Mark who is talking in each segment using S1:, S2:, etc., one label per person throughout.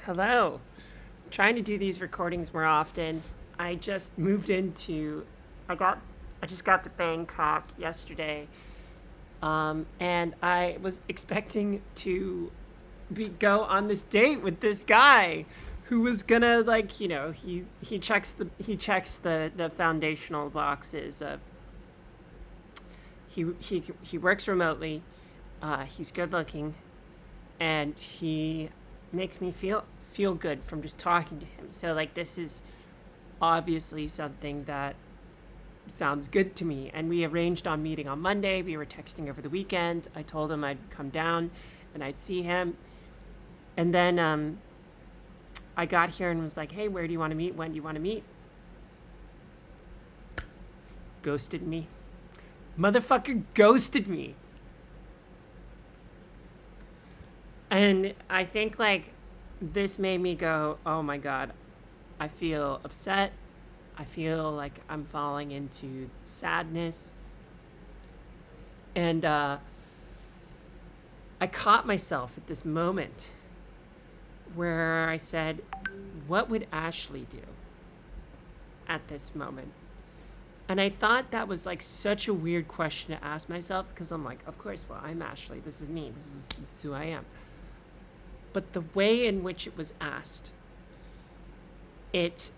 S1: Hello. Trying to do these recordings more often. I just moved into I got I just got to Bangkok yesterday. And I was expecting to go on this date with this guy who was gonna he checks the foundational boxes of he works remotely, he's good looking, and he makes me feel good from just talking to him. So like this is obviously something that sounds good to me. And we arranged on meeting on Monday. We were texting over the weekend. I told him I'd come down and I'd see him. And then I got here and was like, "Hey, where do you want to meet? When do you want to meet?" Ghosted me. Motherfucker ghosted me. And I think like this made me go, "Oh my god, I feel upset. I feel like I'm falling into sadness." And I caught myself at this moment where I said, "What would Ashley do at this moment?" And I thought that was like such a weird question to ask myself because I'm like, of course, well, I'm Ashley. This is me. This is who I am. But the way in which it was asked, it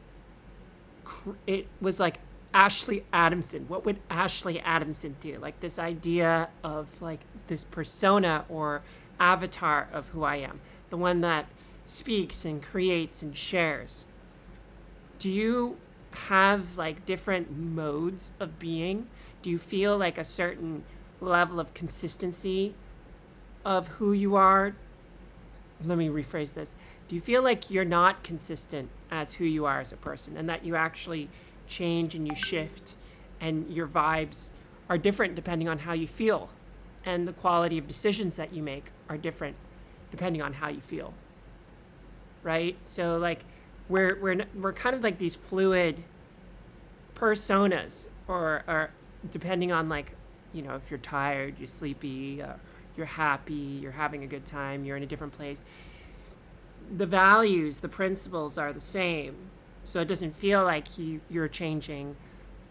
S1: it was like Ashley Adamson. What would Ashley Adamson do? Like this idea of like this persona or avatar of who I am, the one that speaks and creates and shares. Do you have like different modes of being? Do you feel like a certain level of consistency of who you are? Let me rephrase this. Do you feel like you're not consistent as who you are as a person and that you actually change and you shift and your vibes are different depending on how you feel and the quality of decisions that you make are different depending on how you feel? Right? So like we're kind of like these fluid personas or depending on like, if you're tired, you're sleepy, you're happy, you're having a good time, you're in a different place. The values, the principles are the same. So it doesn't feel like you're changing,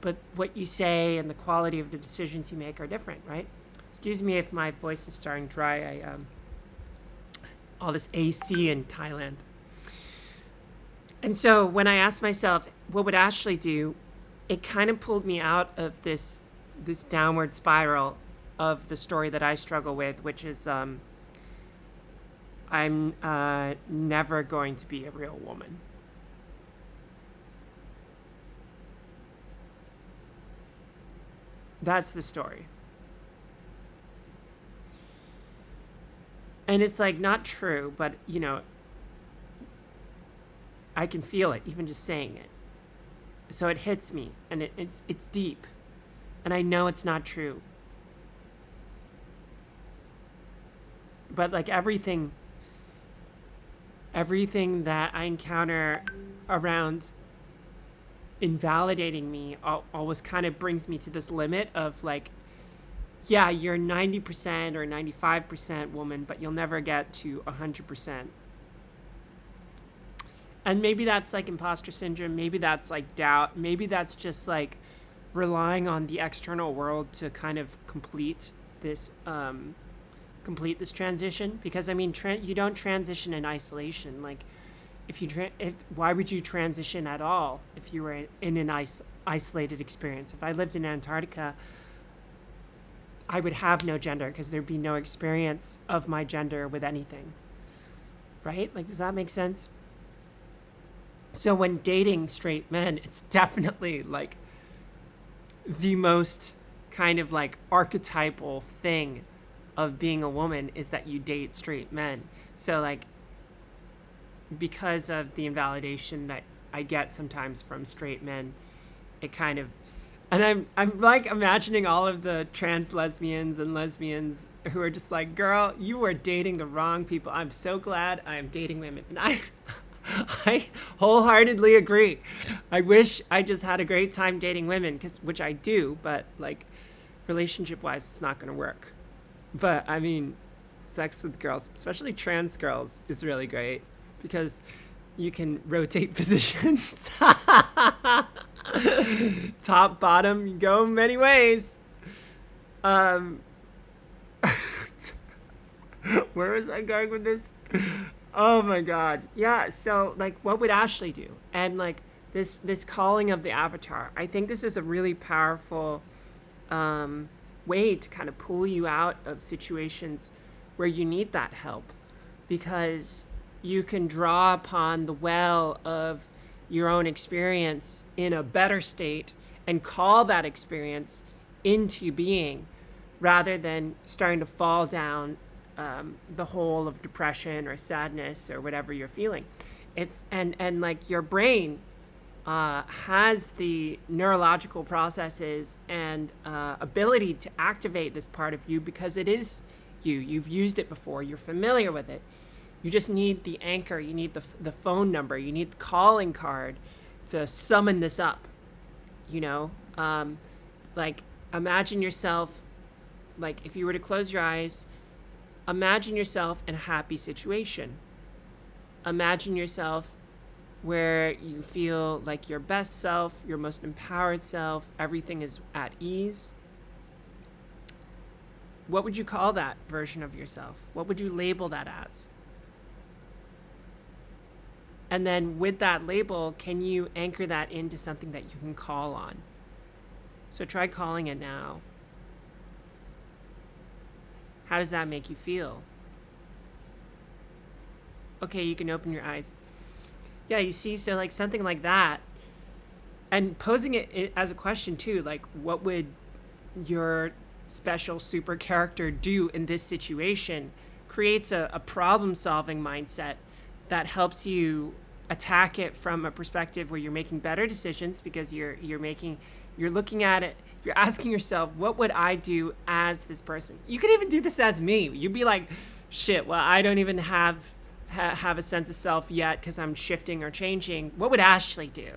S1: but what you say and the quality of the decisions you make are different, right? Excuse me if my voice is starting dry. All this AC in Thailand. And so when I asked myself, what would Ashley do? It kind of pulled me out of this downward spiral of the story that I struggle with, which is I'm never going to be a real woman. That's the story. And it's like not true, but I can feel it even just saying it. So it hits me and it's deep. And I know it's not true. But like everything that I encounter around invalidating me always kind of brings me to this limit of like, yeah, you're 90% or 95% woman, but you'll never get to 100%. And maybe that's like imposter syndrome. Maybe that's like doubt. Maybe that's just like relying on the external world to kind of this complete this transition. Because I mean, you don't transition in isolation. Like, why would you transition at all if you were in an isolated experience? If I lived in Antarctica, I would have no gender because there'd be no experience of my gender with anything. Right? Like, does that make sense? So when dating straight men, it's definitely like the most kind of like archetypal thing of being a woman is that you date straight men. So like because of the invalidation that I get sometimes from straight men, it kind of and I'm like imagining all of the trans lesbians and lesbians who are just like, "Girl, you are dating the wrong people. I'm so glad I am dating women." And I wholeheartedly agree. I wish I just had a great time dating women, which I do, but like relationship wise, it's not going to work. But I mean, sex with girls, especially trans girls, is really great because you can rotate positions. Top, bottom, you go many ways. Where was I going with this? Oh my God. Yeah. So like, what would Ashley do? And like this calling of the avatar, I think this is a really powerful way to kind of pull you out of situations where you need that help, because you can draw upon the well of your own experience in a better state and call that experience into being, rather than starting to fall down the hole of depression or sadness or whatever you're feeling. It's and like your brain has the neurological processes and ability to activate this part of you, because it is you. You've used it before. You're familiar with it. You just need the anchor. You need the phone number. You need the calling card to summon this up. You know, like imagine yourself, like if you were to close your eyes, imagine yourself in a happy situation. Imagine yourself where you feel like your best self, your most empowered self, everything is at ease. What would you call that version of yourself? What would you label that as? And then with that label, can you anchor that into something that you can call on? So try calling it now. How does that make you feel? Okay, you can open your eyes. Yeah, you see, so like something like that, and posing it as a question too, like what would your special super character do in this situation, creates a problem solving mindset that helps you attack it from a perspective where you're making better decisions, because you're looking at it, you're asking yourself, what would I do as this person? You could even do this as me. You'd be like, shit, well, I don't even have a sense of self yet because I'm shifting or changing. What would Ashley do?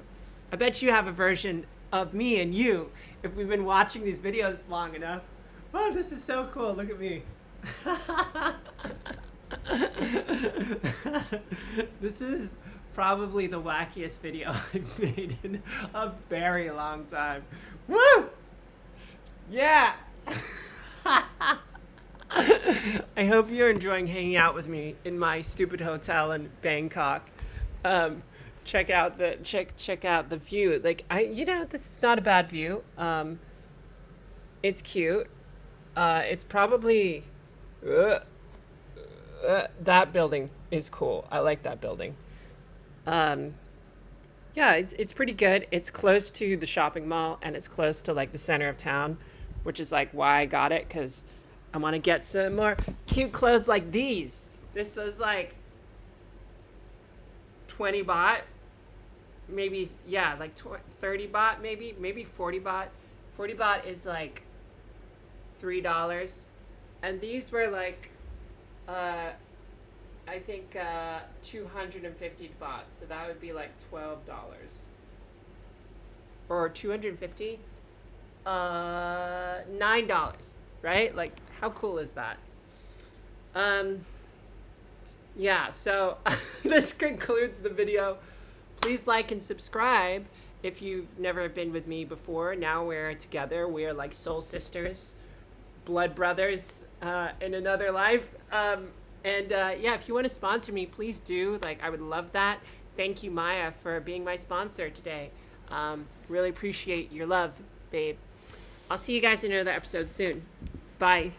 S1: I bet you have a version of me and you if we've been watching these videos long enough. Oh, this is so cool. Look at me. This is probably the wackiest video I've made in a very long time. Woo! Yeah! I hope you're enjoying hanging out with me in my stupid hotel in Bangkok. Check out the view. Like this is not a bad view. It's cute. It's probably that building is cool. I like that building. Yeah, it's pretty good. It's close to the shopping mall, and it's close to like the center of town, which is like why I got it, because I want to get some more cute clothes like these. This was like 20 baht, maybe, yeah, like 30 baht, maybe 40 baht. 40 baht is like $3. And these were like, I think 250 baht. So that would be like $12. Or 250? $9. Right? Like, how cool is that? Yeah, so this concludes the video. Please like and subscribe if you've never been with me before. Now we're together. We are like soul sisters, blood brothers in another life. Yeah, if you want to sponsor me, please do. Like, I would love that. Thank you, Maya, for being my sponsor today. Really appreciate your love, babe. I'll see you guys in another episode soon. Bye.